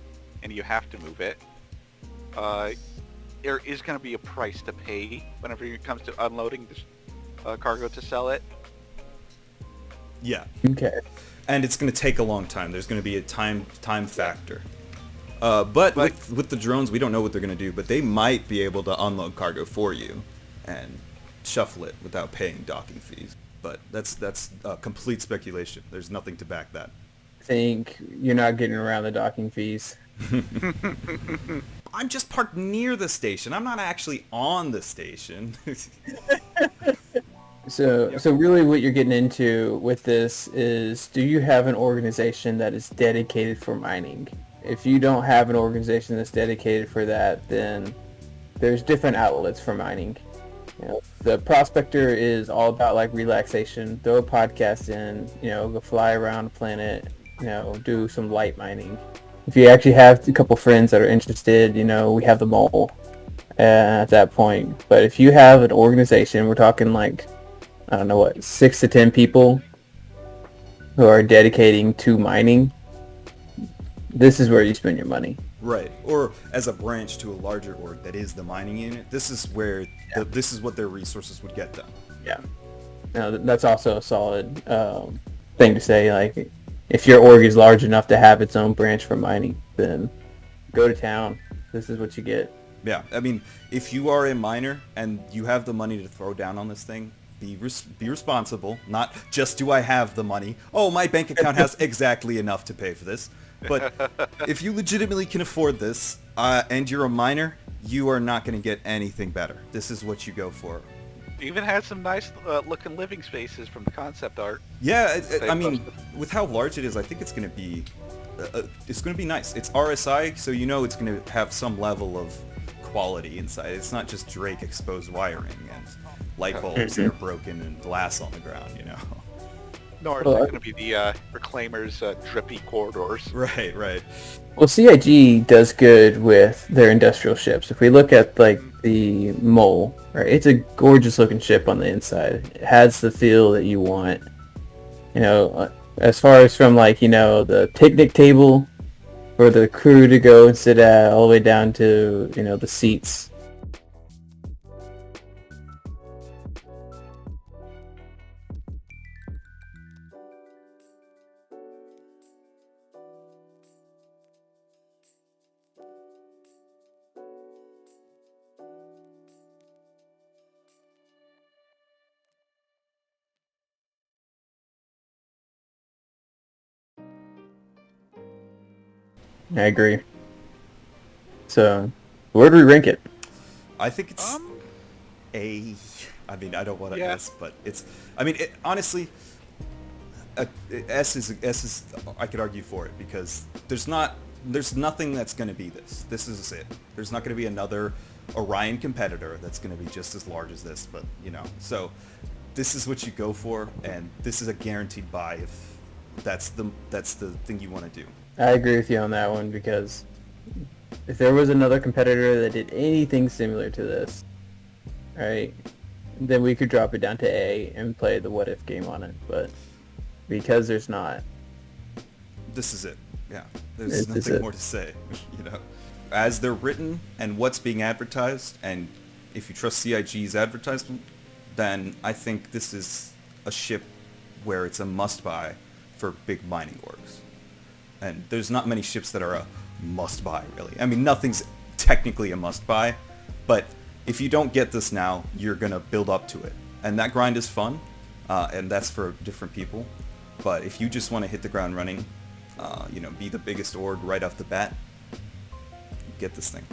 and you have to move it, there is going to be a price to pay whenever it comes to unloading the cargo to sell it. Yeah. Okay. And it's going to take a long time. There's going to be a time factor. But with the drones, we don't know what they're going to do, but they might be able to unload cargo for you and shuffle it without paying docking fees. But that's complete speculation. There's nothing to back that. I think you're not getting around the docking fees. I'm just parked near the station. I'm not actually on the station. So really what you're getting into with this is, do you have an organization that is dedicated for mining? If you don't have an organization that's dedicated for that, then there's different outlets for mining. The prospector is all about like relaxation, throw a podcast in, go fly around the planet, do some light mining. If you actually have a couple friends that are interested, we have the mole at that point. But if you have an organization, we're talking like, 6 to 10 people who are dedicating to mining, this is where you spend your money. Right, or as a branch to a larger org that is the mining unit. This is where this is what their resources would get them. Yeah. No, that's also a solid thing to say. Like, if your org is large enough to have its own branch for mining, then go to town. This is what you get. Yeah, I mean, if you are a miner and you have the money to throw down on this thing, be responsible. Not just do I have the money. Oh, my bank account has exactly enough to pay for this. But if you legitimately can afford this and you're a miner, you are not going to get anything better. This is what you go for. It even has some nice looking living spaces from the concept art. Yeah, I mean, with how large it is, I think it's going to be nice. It's RSI, so you know it's going to have some level of quality inside. It's not just Drake exposed wiring and light bulbs that are broken and glass on the ground, you know. Nor is it going to be the Reclaimers' drippy corridors. Right. Well, CIG does good with their industrial ships. If we look at like the Mole, right, it's a gorgeous looking ship on the inside. It has the feel that you want. You know, as far as from like, you know, the picnic table for the crew to go and sit at, all the way down to, you know, the seats. I agree. So, where do we rank it? I think it's A. I mean, I don't want to S, but it's. I mean, honestly, S is. I could argue for it because there's nothing that's going to be this. This is it. There's not going to be another Orion competitor that's going to be just as large as this. But you know, so this is what you go for, and this is a guaranteed buy if that's the thing you want to do. I agree with you on that one because if there was another competitor that did anything similar to this, right, then we could drop it down to A and play the what if game on it. But because there's not, this is it. Yeah, there's nothing more to say. You know, as they're written and what's being advertised, and if you trust CIG's advertisement, then I think this is a ship where it's a must-buy for big mining orgs. And there's not many ships that are a must-buy, really. I mean, nothing's technically a must-buy, but if you don't get this now, you're going to build up to it. And that grind is fun, and that's for different people. But if you just want to hit the ground running, you know, be the biggest org right off the bat, get this thing.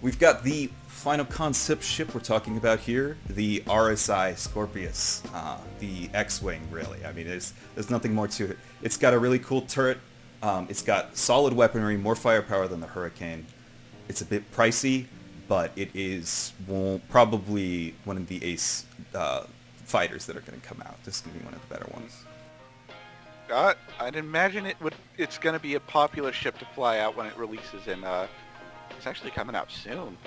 We've got the final concept ship we're talking about here, the Rsi Scorpius, the X-Wing, really. I mean, there's nothing more to it. It's got a really cool turret. It's got solid weaponry, more firepower than the Hurricane. It's a bit pricey, but it is probably one of the ace fighters that are going to come out. This is going to be one of the better ones. I'd imagine it's going to be a popular ship to fly out when it releases in... it's actually coming out soon.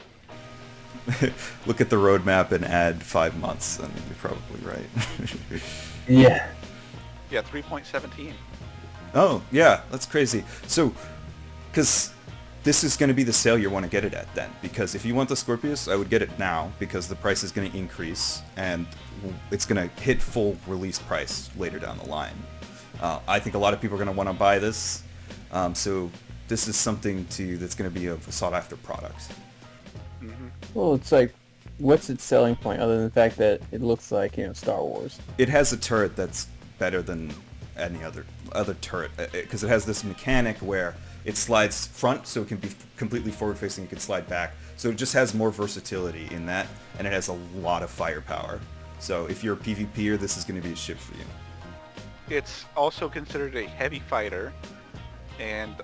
Look at the roadmap and add 5 months, and you're probably right. Yeah. Yeah, 3.17. Oh, yeah, that's crazy. So, because this is going to be the sale you want to get it at then. Because if you want the Scorpius, I would get it now, because the price is going to increase, and it's going to hit full release price later down the line. I think a lot of people are going to want to buy this, so this is something that's going to be a sought-after product. Mm-hmm. Well, it's like, what's its selling point other than the fact that it looks like, you know, Star Wars? It has a turret that's better than any other turret, because it has this mechanic where it slides front, so it can be completely forward-facing. It can slide back, so it just has more versatility in that, and it has a lot of firepower. So if you're a PvPer, this is going to be a ship for you. It's also considered a heavy fighter, and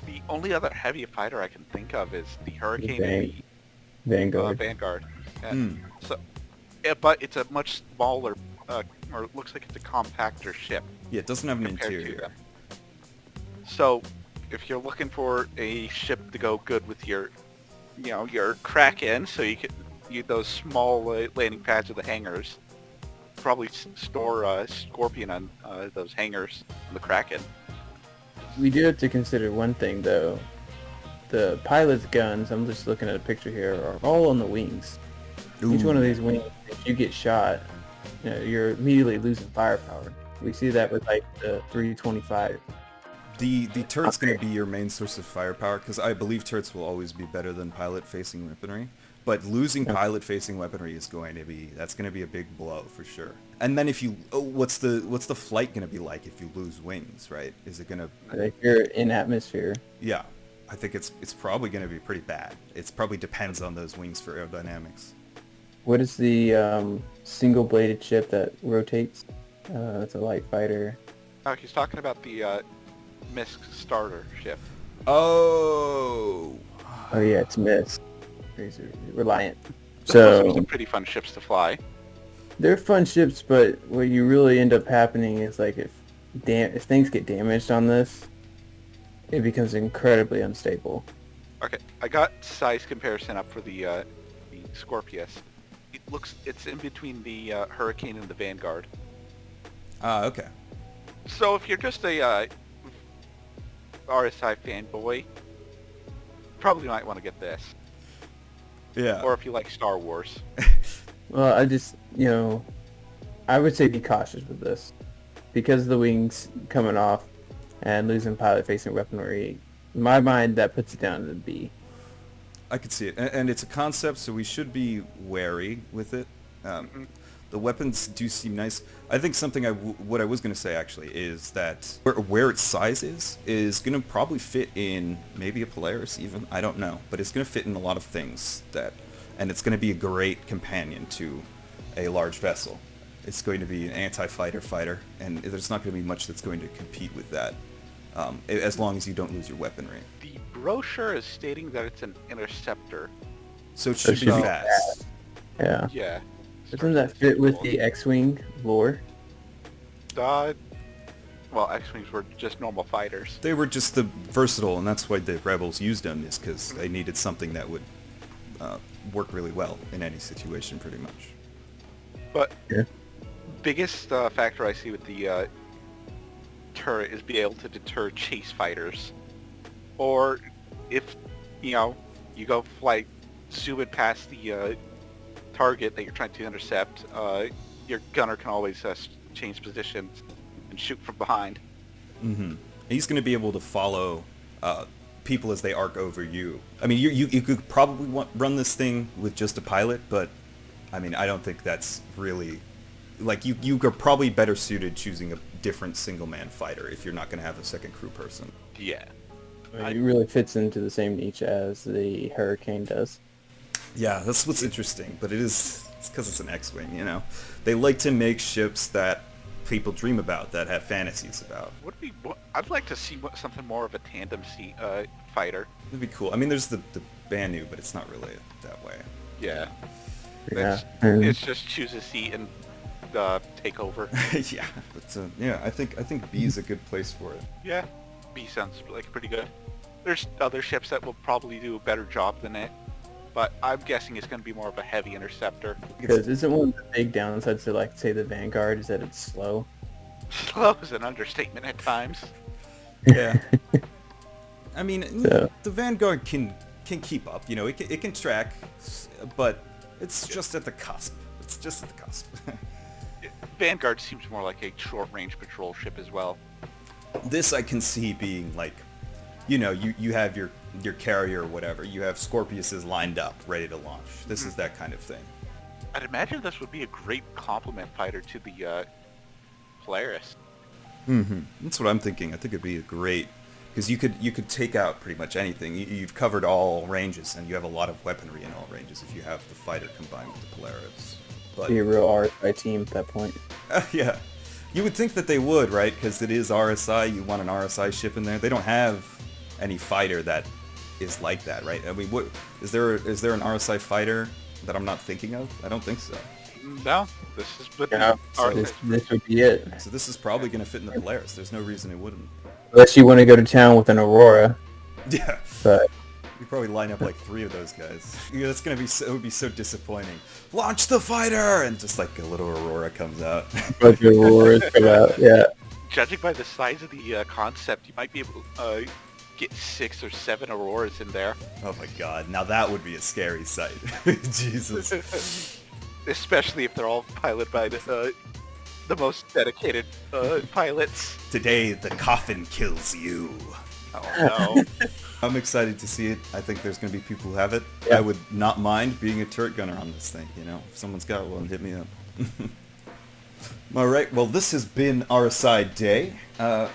the only other heavy fighter I can think of is the Hurricane Vanguard. Vanguard. So, but it's a much smaller, or it looks like it's a compactor ship. Yeah, it doesn't have an compared to interior. them. So, if you're looking for a ship to go good with your, you know, your Kraken, so you can use those small landing pads with the hangars, probably store Scorpion on those hangars on the Kraken. We do have to consider one thing, though. The pilot's guns, I'm just looking at a picture here, are all on the wings. Each one of Ooh. these wings, if you get shot, you're immediately losing firepower. We see that with like the 325. The turret's going to be your main source of firepower, because I believe turrets will always be better than pilot-facing weaponry. But losing pilot-facing weaponry is going to be, that's going to be a big blow for sure. And then if you, what's the flight going to be like if you lose wings, right? Is it going to... If you're in atmosphere. Yeah, I think it's probably going to be pretty bad. It probably depends on those wings for aerodynamics. What is the single-bladed ship that rotates? It's a light fighter. Oh, he's talking about the MISC starter ship. Oh! Oh yeah, it's Miss. Reliant. Those are So some pretty fun ships to fly. they're fun ships, but what you really end up happening is like if things get damaged on this, it becomes incredibly unstable. Okay, I got size comparison up for the Scorpius. It's in between the Hurricane and the Vanguard. Okay. So if you're just a RSI fanboy, probably might want to get this. Yeah. Or if you like Star Wars. Well, I just, I would say be cautious with this. Because of the wings coming off and losing pilot-facing weaponry, in my mind, that puts it down to the B. I could see it. And it's a concept, so we should be wary with it. The weapons do seem nice. I think something what I was going to say actually is that where its size is going to probably fit in maybe a Polaris even. I don't know. But it's going to fit in a lot of things and it's going to be a great companion to a large vessel. It's going to be an anti-fighter fighter, and there's not going to be much that's going to compete with that, as long as you don't lose your weaponry. The brochure is stating that it's an interceptor. So it should be should be fast. Yeah. Yeah. Doesn't that fit with the X-Wing lore? Well, X-Wings were just normal fighters. They were just the versatile, and that's why the rebels used them, is because they needed something that would work really well in any situation, pretty much. But Yeah. biggest factor I see with the turret is be able to deter chase fighters. Or if, you go fly, zoom it past the target that you're trying to intercept, your gunner can always change positions and shoot from behind. Mm-hmm. He's going to be able to follow people as they arc over you. I mean, you could probably run this thing with just a pilot, but I mean, I don't think that's really... Like, you are probably better suited choosing a different single-man fighter if you're not going to have a second crew person. Yeah. It really fits into the same niche as the Hurricane does. Yeah, that's what's interesting, but it's because it's an X-Wing, They like to make ships that people dream about, that have fantasies about. I'd like to see something more of a tandem fighter. It'd be cool. I mean, there's the Banu, but it's not really that way. Yeah. Yeah. It's just choose a seat and take over. Yeah, but yeah, I think B is a good place for it. Yeah, B sounds like pretty good. There's other ships that will probably do a better job than it, but I'm guessing it's going to be more of a heavy interceptor. Because isn't one of the big downsides to, like, say, the Vanguard is that it's slow? Slow is an understatement at times. Yeah. I mean, So- the Vanguard can keep up. It can track, but it's just at the cusp. It's just at the cusp. Vanguard seems more like a short-range patrol ship as well. This I can see being like, you have your carrier or whatever. You have Scorpiuses lined up, ready to launch. This is that kind of thing. I'd imagine this would be a great complement fighter to the Polaris. Mm-hmm. That's what I'm thinking. I think it'd be a great, because you could take out pretty much anything. You've covered all ranges, and you have a lot of weaponry in all ranges if you have the fighter combined with the Polaris. But Be a real RSI team at that point. yeah, you would think that they would, right? Because it is RSI. You want an RSI ship in there. They don't have any fighter that is like that, right? I mean, what is there an RSI fighter that I'm not thinking of? I don't think so. No, this is what Yeah, so this would be it. So this is probably going to fit in the Polaris. There's no reason it wouldn't. Unless you want to go to town with an Aurora. Yeah. But You probably line up like 3 of those guys. Yeah, that's gonna be it would be so disappointing. Launch the fighter, and just like a little Aurora comes out. bunch of Auroras come out, yeah. Judging by the size of the concept, you might be able get 6 or 7 Auroras in there. Oh my god, now that would be a scary sight. Jesus. Especially if they're all piloted by the most dedicated pilots. Today, the coffin kills you. Oh no. I'm excited to see it. I think there's going to be people who have it. Yeah. I would not mind being a turret gunner on this thing, you know? If someone's got one, hit me up. Alright, well this has been Rsi Day. I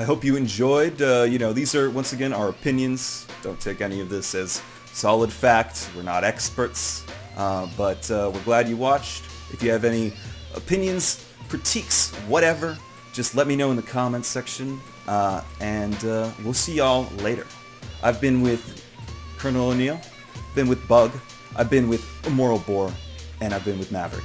hope you enjoyed. These are, once again, our opinions. Don't take any of this as solid fact. We're not experts. But we're glad you watched. If you have any opinions, critiques, whatever, just let me know in the comments section. And we'll see y'all later. I've been with Colonel O'Neill, been with Bug, I've been with Immoral Boar, and I've been with Maverick.